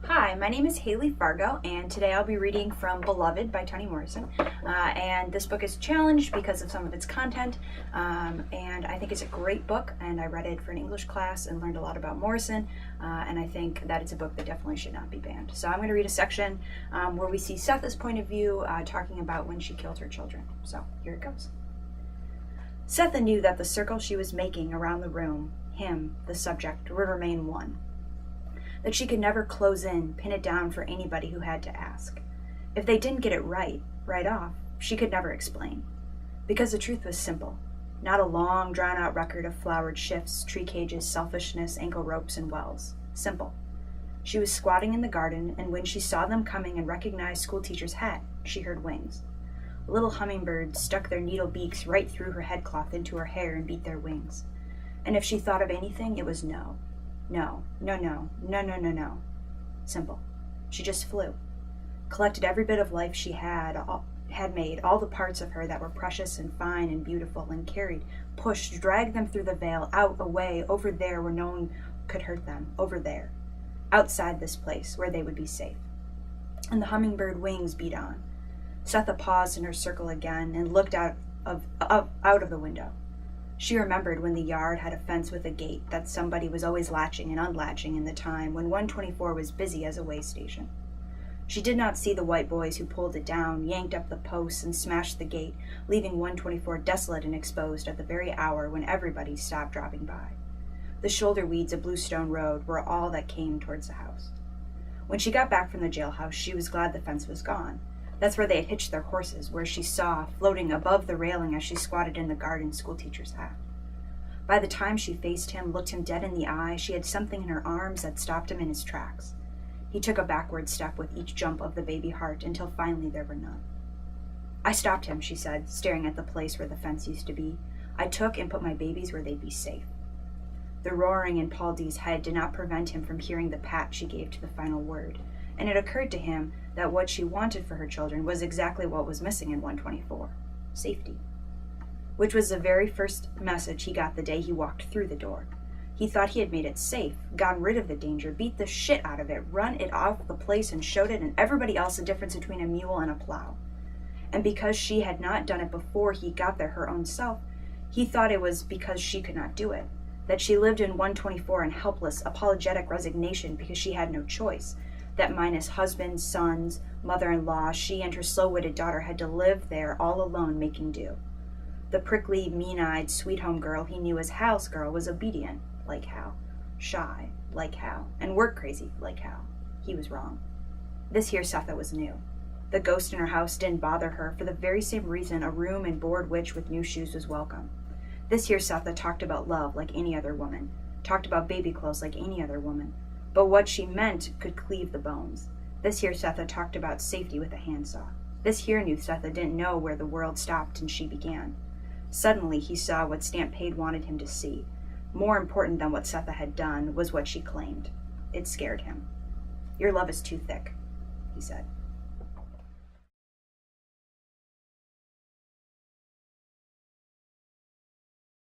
Hi, my name is Hailley Fargo, and today I'll be reading from Beloved by Toni Morrison. And this book is challenged because of some of its content, and I think it's a great book, and I read it for an English class and learned a lot about Morrison, and I think that it's a book that definitely should not be banned. So I'm going to read a section where we see Setha's point of view, talking about when she killed her children. So here it goes. Setha knew that the circle she was making around the room, him, the subject, would remain one. That she could never close in, pin it down for anybody who had to ask. If they didn't get it right off, she could never explain. Because the truth was simple, not a long, drawn-out record of flowered shifts, tree cages, selfishness, ankle ropes, and wells. Simple. She was squatting in the garden, and when she saw them coming and recognized schoolteacher's hat, she heard wings. Little hummingbirds stuck their needle beaks right through her headcloth into her hair and beat their wings. And if she thought of anything, it was no. No, no, no, no, no, no, no. Simple. She just flew. Collected every bit of life she had made, all the parts of her that were precious and fine and beautiful, and carried, pushed, dragged them through the veil, out, away, over there where no one could hurt them, over there. Outside this place, where they would be safe. And the hummingbird wings beat on. Setha paused in her circle again and looked out of the window. She remembered when the yard had a fence with a gate that somebody was always latching and unlatching in the time when 124 was busy as a way station. She did not see the white boys who pulled it down, yanked up the posts, and smashed the gate, leaving 124 desolate and exposed at the very hour when everybody stopped dropping by. The shoulder weeds of Bluestone Road were all that came towards the house. When she got back from the jailhouse, she was glad the fence was gone. That's where they had hitched their horses, where she saw, floating above the railing as she squatted in the garden, schoolteacher's hat. By the time she faced him, looked him dead in the eye, she had something in her arms that stopped him in his tracks. He took a backward step with each jump of the baby heart until finally there were none. I stopped him, she said, staring at the place where the fence used to be. I took and put my babies where they'd be safe. The roaring in Paul D's head did not prevent him from hearing the pat she gave to the final word, and it occurred to him that what she wanted for her children was exactly what was missing in 124, safety, which was the very first message he got the day he walked through the door. He thought he had made it safe, gotten rid of the danger, beat the shit out of it, run it off the place and showed it and everybody else the difference between a mule and a plow. And because she had not done it before he got there her own self, he thought it was because she could not do it, that she lived in 124 in helpless, apologetic resignation because she had no choice, that minus husband, sons, mother-in-law, she and her slow-witted daughter had to live there all alone making do. The prickly, mean-eyed, sweet-home girl he knew as Hal's girl was obedient, like Hal, shy, like Hal, and work-crazy, like Hal. He was wrong. This here Setha was new. The ghost in her house didn't bother her for the very same reason a room and board witch with new shoes was welcome. This here Setha talked about love like any other woman, talked about baby clothes like any other woman, but what she meant could cleave the bones. This here Setha talked about safety with a handsaw. This here new Setha didn't know where the world stopped and she began. Suddenly he saw what Stampede wanted him to see. More important than what Setha had done was what she claimed. It scared him. "Your love is too thick," he said.